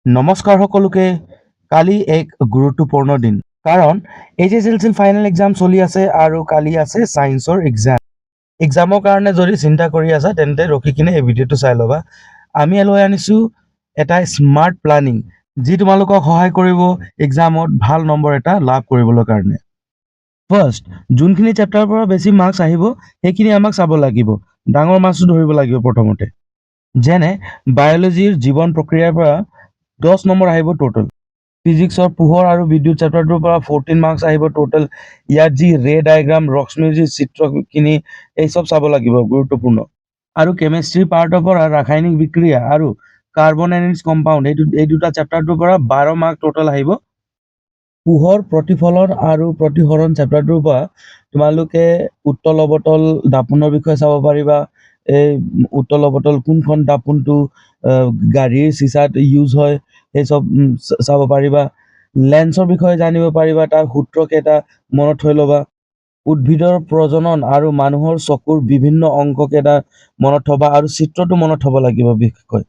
নমস্কাৰ সকলোকে। কালি এক গুৰুত্বপূৰ্ণ দিন, কাৰণ HSLC ফাইনেল এক্সাম চলি আছে আৰু কালি আছে ছায়েন্সৰ এক্সাম। এক্সামৰ কাৰণে যদি চিন্তা কৰি আছা তেন্তে ৰখি কিনে এই ভিডিঅ'টো চাই ল'বা। আমি লৈ আনিছোঁ এটা স্মাৰ্ট প্লানিং, যি তোমালোকক সহায় কৰিব এক্সামত ভাল নম্বৰ এটা লাভ কৰিবলৈ কাৰণে। ফাৰ্ষ্ট, যোনখিনি চেপ্টাৰৰ পৰা বেছি মাৰ্কছ আহিব সেইখিনি আমাক চাব লাগিব। ডাঙৰ মাৰ্কছটো ধৰিব লাগিব প্ৰথমতে। যেনে বায়'লজিৰ জীৱন প্ৰক্ৰিয়াৰ পৰা 10 নম্বৰ আহিব টোটেল। ফিজিক্সৰ পোহৰ আৰু বিদ্যুৎ চেপ্টাৰটোৰ পৰা 14 মাৰ্কছ আহিব টোটেল। ইয়াত যি ৰে ডায়েগ্ৰাম, ৰশ্মিৰ যি চিত্ৰখিনি, এই চব চাব লাগিব, গুৰুত্বপূৰ্ণ। আৰু কেমেষ্ট্ৰি পাৰ্টৰ পৰা ৰাসায়নিক বিক্ৰিয়া আৰু কাৰ্বন এনিডছ কম্পাউণ্ড, এই দুটা চেপ্টাৰটোৰ পৰা 12 মাৰ্ক টোটেল আহিব। পোহৰ, প্ৰতিফলন আৰু প্ৰতিসৰণ চেপ্টাৰটোৰ পৰা তোমালোকে উত্তল অৱতল দাপোনৰ বিষয়ে চাব পাৰিবা। এই উত্তল অৱতল কোনখন দাপোনটো গাড়ীৰ চিচাত ইউজ হয় সেই চব চাব পাৰিবা। লেন্সৰ বিষয়ে জানিব পাৰিবা, তাৰ সূত্ৰ কেইটা মনত থৈ ল'বা। উদ্ভিদৰ প্ৰজনন আৰু মানুহৰ চকুৰ বিভিন্ন অংশ কেইটা মনত থবা আৰু চিত্ৰটো মনত থব লাগিব বিশেষকৈ।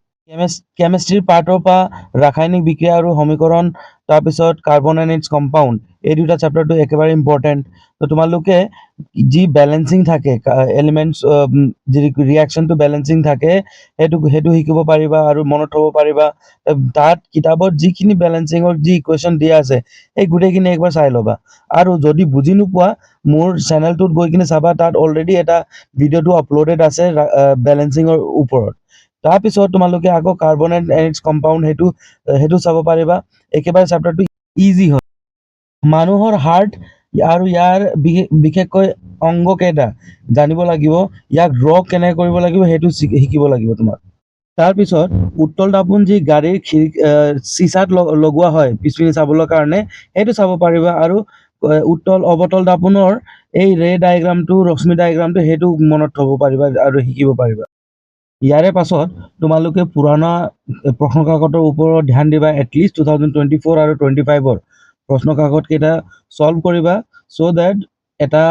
কেমেষ্ট্ৰিৰ পাৰ্টৰ পৰা ৰাসায়নিক বিক্ৰিয়া আৰু সমীকৰণ, তাৰপিছত কাৰ্বন এনিডছ কম্পাউণ্ড, এই দুটা চেপ্টাৰটো একেবাৰে ইম্পৰ্টেণ্ট। তো তোমালোকে যি বেলেঞ্চিং থাকে, এলিমেণ্টছ যি ৰিয়েকশ্যনটো বেলেঞ্চিং থাকে সেইটো শিকিব পাৰিবা আৰু মনত থ'ব পাৰিবা। তাত কিতাপত যিখিনি বেলেঞ্চিঙৰ যি ইকুৱেশ্যন দিয়া আছে এই গোটেইখিনি একবাৰ চাই ল'বা। আৰু যদি বুজি নোপোৱা মোৰ চেনেলটোত গৈ কিনে চাবা, তাত অলৰেডি এটা ভিডিঅ'টো আপলোডেড আছে বেলেঞ্চিঙৰ ওপৰত। তাৰপিছত তোমালোকে আকৌ কাৰ্বন এনিডছ কম্পাউণ্ড সেইটো চাব পাৰিবা। একেবাৰে চেপ্টাৰটো ইজি হয়। মানুহৰ হাৰ্ট আৰু ইয়াৰ বিশেষকৈ অংগ কেইটা জানিব লাগিব, ইয়াক ড্ৰ কেনেকৈ কৰিব লাগিব সেইটো শিকিব লাগিব তোমাক। তাৰপিছত উত্তল দাপোন যি গাড়ীৰ চিচাত লগোৱা হয় পিছপিনে চাবলৈ কাৰণে, সেইটো চাব পাৰিবা। আৰু উত্তল অৱতল দাপোনৰ এই ৰে ডায়েগ্ৰামটো, ৰশ্মি ডায়েগ্ৰামটো, সেইটো মনত থ'ব পাৰিবা আৰু শিকিব পাৰিবা। ইয়াৰে পাছত তোমালোকে পুৰণা প্ৰশ্ন কাকতৰ ওপৰত ধ্যান দিবা। এটলিষ্ট 2024 আৰু 25ৰ প্ৰশ্ন কাকতকেইটা ছল্ভ কৰিবা, চ' ডেট এটা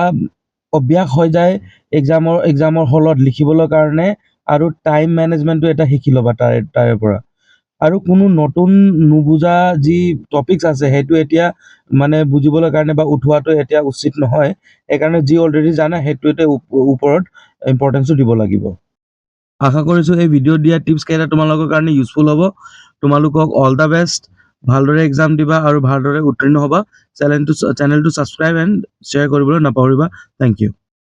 অভ্যাস হৈ যায় এক্সামৰ হলত লিখিবলৈ কাৰণে। আৰু টাইম মেনেজমেণ্টটো এটা শিকি ল'বা তাৰে পৰা। আৰু কোনো নতুন নুবুজা যি টপিকছ আছে সেইটো এতিয়া মানে বুজিবলৈ কাৰণে বা উঠোৱাটো এতিয়া উচিত নহয়। সেইকাৰণে যি অলৰেডি জানা সেইটোতে ওপৰত ইম্পৰ্টেঞ্চটো দিব লাগিব। আশা কৰিছোঁ এই ভিডিঅ'ত দিয়া টিপছ কেইটা তোমালোকৰ কাৰণে ইউজফুল হ'ব। তোমালোকক অল দ্য বেষ্ট। ভালদৰে এক্সাম দিবা আৰু ভালদৰে উত্তীৰ্ণ হ'বা। চেনেলটো ছাবস্ক্ৰাইব এণ্ড শ্বেয়াৰ কৰিবলৈ নাপাহৰিবা। Thank U.